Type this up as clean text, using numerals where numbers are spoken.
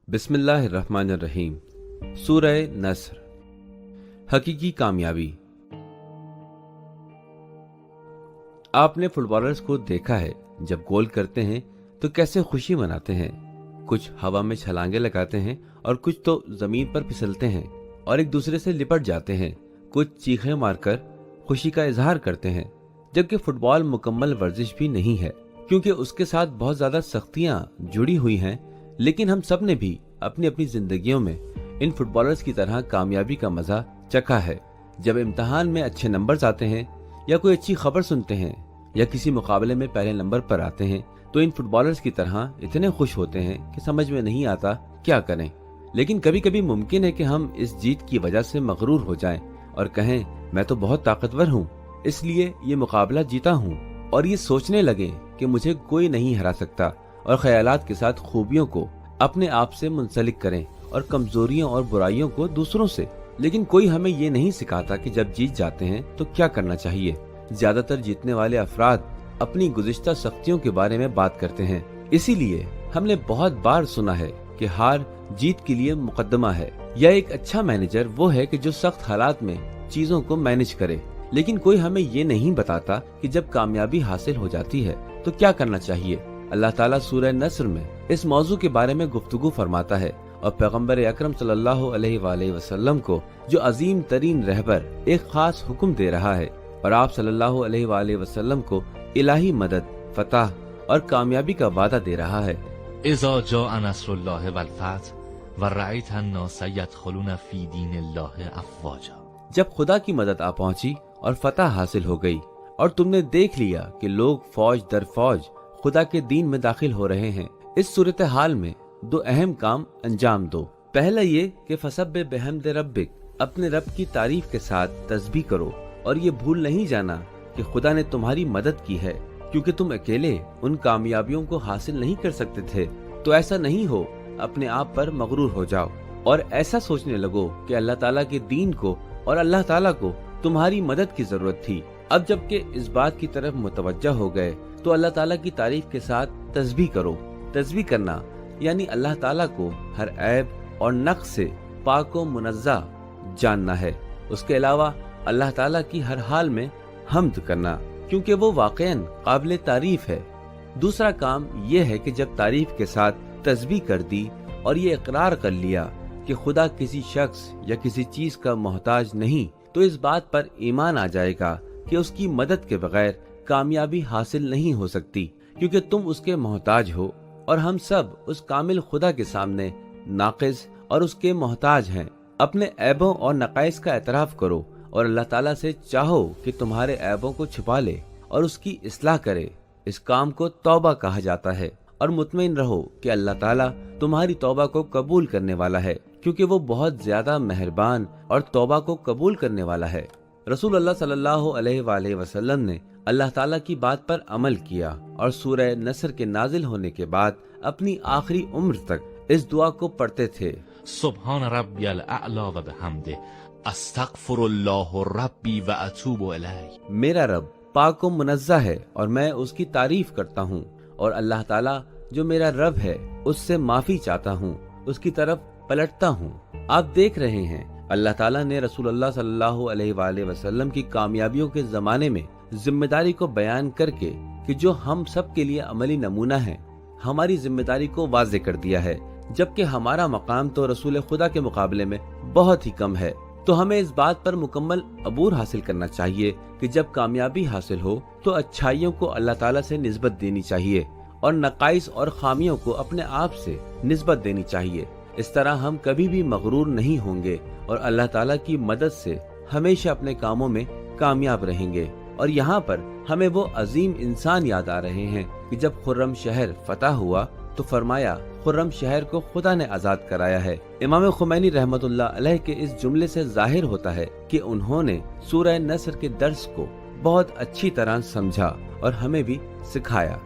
बिस्मिल्लाहिर्रहमानिर्रहीम। सूरह नस्र। हकीकी कामयाबी। आपने फुटबॉलर्स को देखा है, जब गोल करते हैं तो कैसे खुशी मनाते हैं। कुछ हवा में छलांगे लगाते हैं और कुछ तो जमीन पर फिसलते हैं और एक दूसरे से लिपट जाते हैं। कुछ चीखें मारकर खुशी का इजहार करते हैं। जबकि फुटबॉल मुकम्मल वर्जिश भी नहीं है, क्योंकि उसके साथ बहुत ज्यादा सख्तियां जुड़ी हुई हैं। लेकिन हम सब ने भी अपनी अपनी जिंदगियों में इन फुटबॉलर्स की तरह कामयाबी का मजा चखा है। जब इम्तिहान में अच्छे नंबर्स आते हैं या कोई अच्छी खबर सुनते हैं या किसी मुकाबले में पहले नंबर पर आते हैं तो इन फुटबॉलर्स की तरह इतने खुश होते हैं कि समझ में नहीं आता क्या करें। लेकिन कभी कभी मुमकिन है कि हम इस जीत की वजह से मगरूर हो जाएं और कहें, मैं तो बहुत ताकतवर हूँ, इसलिए ये मुकाबला जीता हूँ, और ये सोचने लगे कि मुझे कोई नहीं हरा सकता, और ख्यालात के साथ खूबियों को अपने आप से मुंसलिक करें और कमजोरियों और बुराइयों को दूसरों से। लेकिन कोई हमें ये नहीं सिखाता कि जब जीत जाते हैं तो क्या करना चाहिए। ज्यादातर जीतने वाले अफराद अपनी गुज़िश्ता सख्तियों के बारे में बात करते हैं। इसीलिए हमने बहुत बार सुना है कि हार जीत के लिए मुकद्दमा है, या एक अच्छा मैनेजर वो है कि जो सख्त हालात में चीजों को मैनेज करे। लेकिन कोई हमें ये नहीं बताता कि जब कामयाबी हासिल हो जाती है तो क्या करना चाहिए। अल्लाह ताला सूरह नस्र में इस मौजू के बारे में गुफ्तगू फरमाता है और पैगंबर अकरम सल्लल्लाहु अलैहि वसल्लम को, जो अजीम तरीन रहबर, एक खास हुक्म दे रहा है और आप सल्लल्लाहु अलैहि वसल्लम को इलाही मदद, फतह और कामयाबी का वादा दे रहा है। इज़ा जाअ नस्रुल्लाहि वल फतह व रअयत अन्नास यदखुलून फी दीनिल्लाहि अफ़वाजा। जब खुदा की मदद आ पहुंची और फतह हासिल हो गई और तुमने देख लिया कि लोग फौज दर फौज खुदा के दीन में दाखिल हो रहे हैं, इस सूरत हाल में दो अहम काम अंजाम दो। पहला ये कि फसब्बिह बिहम्दि रब्बिक, अपने रब की तारीफ के साथ तस्बीह करो, और ये भूल नहीं जाना कि खुदा ने तुम्हारी मदद की है, क्योंकि तुम अकेले उन कामयाबियों को हासिल नहीं कर सकते थे। तो ऐसा नहीं हो अपने आप पर मगरूर हो जाओ और ऐसा सोचने लगो कि अल्लाह ताला के दीन को और अल्लाह ताला को तुम्हारी मदद की जरूरत थी। अब जबकि इस बात की तरफ मुतवज्जा हो गए तो अल्लाह ताला की तारीफ के साथ तस्बीह करो। तस्बीह करना यानी अल्लाह ताला को हर ऐब और नक्स से पाक व मुनज़्ज़ा जानना है। उसके अलावा अल्लाह ताला की हर हाल में हम्द करना, क्योंकि वो वाक़ईन काबिल तारीफ है। दूसरा काम ये है कि जब तारीफ के साथ तस्बीह कर दी और ये इकरार कर लिया कि खुदा किसी शख्स या किसी चीज का मोहताज नहीं, तो इस बात पर ईमान आ जाएगा कि उसकी मदद के बगैर कामयाबी हासिल नहीं हो सकती, क्योंकि तुम उसके मोहताज हो और हम सब उस कामिल खुदा के सामने नाक़िस और उसके मोहताज हैं। अपने ऐबों और नक़ाइस का एतराफ करो और अल्लाह ताला से चाहो कि तुम्हारे ऐबों को छुपा ले और उसकी इस्लाह करे। इस काम को तौबा कहा जाता है, और मुतमईन रहो कि अल्लाह ताला तुम्हारी तौबा को कबूल करने वाला है, क्योंकि वो बहुत ज्यादा मेहरबान और तौबा को कबूल करने वाला है। रसूल अल्लाह सल्लल्लाहु अलैहि वसल्लम ने अल्लाह ताला की बात पर अमल किया और सूरह नस्र के नाजिल होने के बाद अपनी आखिरी उम्र तक इस दुआ को पढ़ते थे। सुब्हान रब्बियल अअला व बिहम्दि अस्तगफिरुल्लाह रब्बी व अतूबु इलैह। मेरा रब पाक व मुनज़्ज़ा है और मैं उसकी तारीफ करता हूँ, और अल्लाह ताला जो मेरा रब है उससे माफी चाहता हूँ, उसकी तरफ पलटता हूँ। आप देख रहे हैं अल्लाह ताला ने रसूलुल्लाह सल्लल्लाहु अलैहि वसल्लम की कामयाबियों के जमाने में जिम्मेदारी को बयान करके कि जो हम सब के लिए अमली नमूना है, हमारी जिम्मेदारी को वाज़े कर दिया है। जबकि हमारा मकाम तो रसूल खुदा के मुकाबले में बहुत ही कम है। तो हमें इस बात पर मुकम्मल अबूर हासिल करना चाहिए कि जब कामयाबी हासिल हो तो अच्छाइयों को अल्लाह ताला से निस्बत देनी चाहिए और नक़ाइस और खामियों को अपने आप से निस्बत देनी चाहिए। इस तरह हम कभी भी मगरूर नहीं होंगे और अल्लाह ताला की मदद से हमेशा अपने कामों में कामयाब रहेंगे। और यहाँ पर हमें वो अजीम इंसान याद आ रहे हैं कि जब खुर्रम शहर फतह हुआ तो फरमाया, खुर्रम शहर को खुदा ने आजाद कराया है। इमाम खुमैनी रहमतुल्लाह अलैह के इस जुमले से जाहिर होता है कि उन्होंने सूरह नस्र के दर्स को बहुत अच्छी तरह समझा और हमें भी सिखाया।